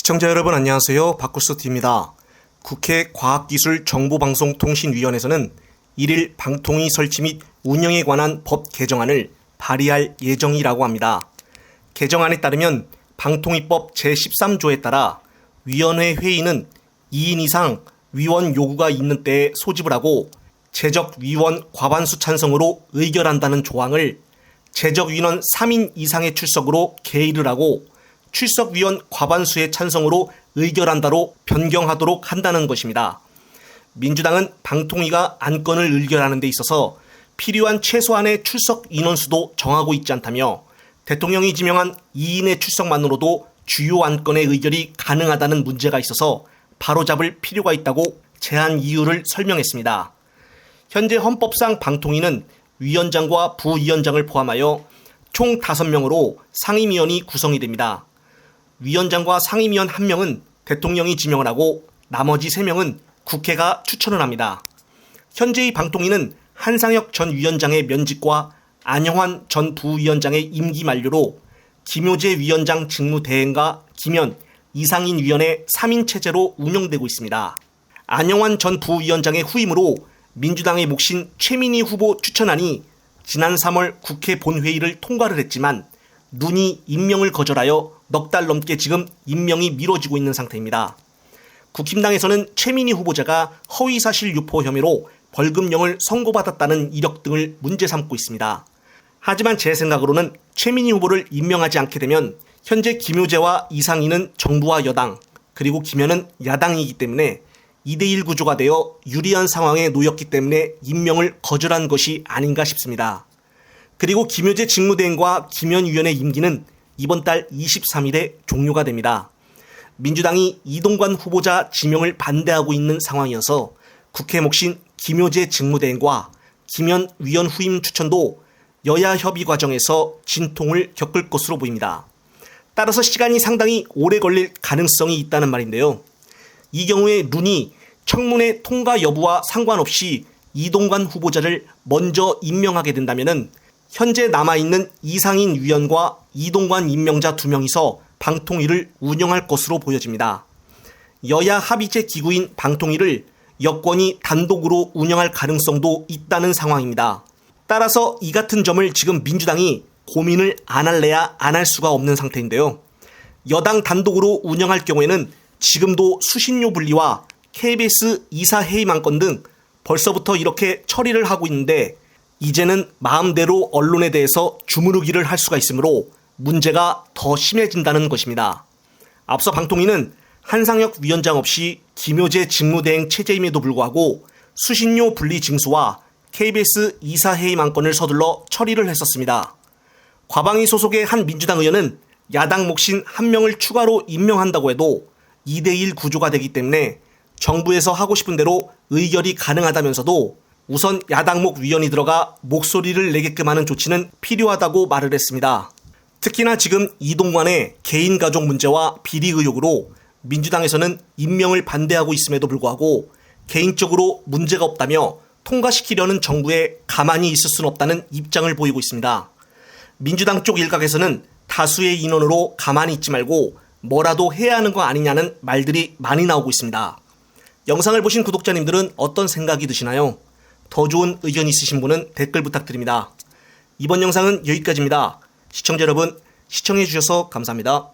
시청자 여러분 안녕하세요. 박구스TV입니다. 국회 과학기술정보방송통신위원회에서는 1일 방통위 설치 및 운영에 관한 법 개정안을 발의할 예정이라고 합니다. 개정안에 따르면 방통위법 제13조에 따라 위원회 회의는 2인 이상 위원 요구가 있는 때에 소집을 하고 재적위원 과반수 찬성으로 의결한다는 조항을 재적위원 3인 이상의 출석으로 개의를 하고 출석위원 과반수의 찬성으로 의결한다로 변경하도록 한다는 것입니다. 민주당은 방통위가 안건을 의결하는 데 있어서 필요한 최소한의 출석 인원수도 정하고 있지 않다며 대통령이 지명한 2인의 출석만으로도 주요 안건의 의결이 가능하다는 문제가 있어서 바로잡을 필요가 있다고 제안 이유를 설명했습니다. 현재 헌법상 방통위는 위원장과 부위원장을 포함하여 총 5명으로 상임위원이 구성이 됩니다. 위원장과 상임위원 1명은 대통령이 지명을 하고 나머지 3명은 국회가 추천을 합니다. 현재의 방통위는 한상혁 전 위원장의 면직과 안영환 전 부위원장의 임기 만료로 김효재 위원장 직무 대행과 김현, 이상인 위원의 3인 체제로 운영되고 있습니다. 안영환 전 부위원장의 후임으로 민주당의 몫인 최민희 후보 추천안이 지난 3월 국회 본회의를 통과를 했지만 눈이 임명을 거절하여 넉 달 넘게 지금 임명이 미뤄지고 있는 상태입니다. 국힘당에서는 최민희 후보자가 허위사실 유포 혐의로 벌금형을 선고받았다는 이력 등을 문제 삼고 있습니다. 하지만 제 생각으로는 최민희 후보를 임명하지 않게 되면 현재 김효재와 이상인은 정부와 여당, 그리고 김현은 야당이기 때문에 2대1 구조가 되어 유리한 상황에 놓였기 때문에 임명을 거절한 것이 아닌가 싶습니다. 그리고 김효재 직무대행과 김현 위원의 임기는 이번 달 23일에 종료가 됩니다. 민주당이 이동관 후보자 지명을 반대하고 있는 상황이어서 국회 몫인 김효재 직무대행과 김현 위원 후임 추천도 여야 협의 과정에서 진통을 겪을 것으로 보입니다. 따라서 시간이 상당히 오래 걸릴 가능성이 있다는 말인데요. 이 경우에 룬이 청문회 통과 여부와 상관없이 이동관 후보자를 먼저 임명하게 된다면 현재 남아있는 이상인 위원과 이동관 임명자 2명이서 방통위를 운영할 것으로 보여집니다. 여야 합의체 기구인 방통위를 여권이 단독으로 운영할 가능성도 있다는 상황입니다. 따라서 이 같은 점을 지금 민주당이 고민을 안 할래야 안 할 수가 없는 상태인데요. 여당 단독으로 운영할 경우에는 지금도 수신료 분리와 KBS 이사 해임 안건 등 벌써부터 이렇게 처리를 하고 있는데 이제는 마음대로 언론에 대해서 주무르기를 할 수가 있으므로 문제가 더 심해진다는 것입니다. 앞서 방통위는 한상혁 위원장 없이 김효재 직무대행 체제임에도 불구하고 수신료 분리 징수와 KBS 이사 해임 안건을 서둘러 처리를 했었습니다. 과방위 소속의 한 민주당 의원은 야당 몫인 1명을 추가로 임명한다고 해도 2대1 구조가 되기 때문에 정부에서 하고 싶은 대로 의결이 가능하다면서도 우선 야당목 위원이 들어가 목소리를 내게끔 하는 조치는 필요하다고 말을 했습니다. 특히나 지금 이동관의 개인 가족 문제와 비리 의혹으로 민주당에서는 임명을 반대하고 있음에도 불구하고 개인적으로 문제가 없다며 통과시키려는 정부에 가만히 있을 수는 없다는 입장을 보이고 있습니다. 민주당 쪽 일각에서는 다수의 인원으로 가만히 있지 말고 뭐라도 해야 하는 거 아니냐는 말들이 많이 나오고 있습니다. 영상을 보신 구독자님들은 어떤 생각이 드시나요? 더 좋은 의견 있으신 분은 댓글 부탁드립니다. 이번 영상은 여기까지입니다. 시청자 여러분, 시청해주셔서 감사합니다.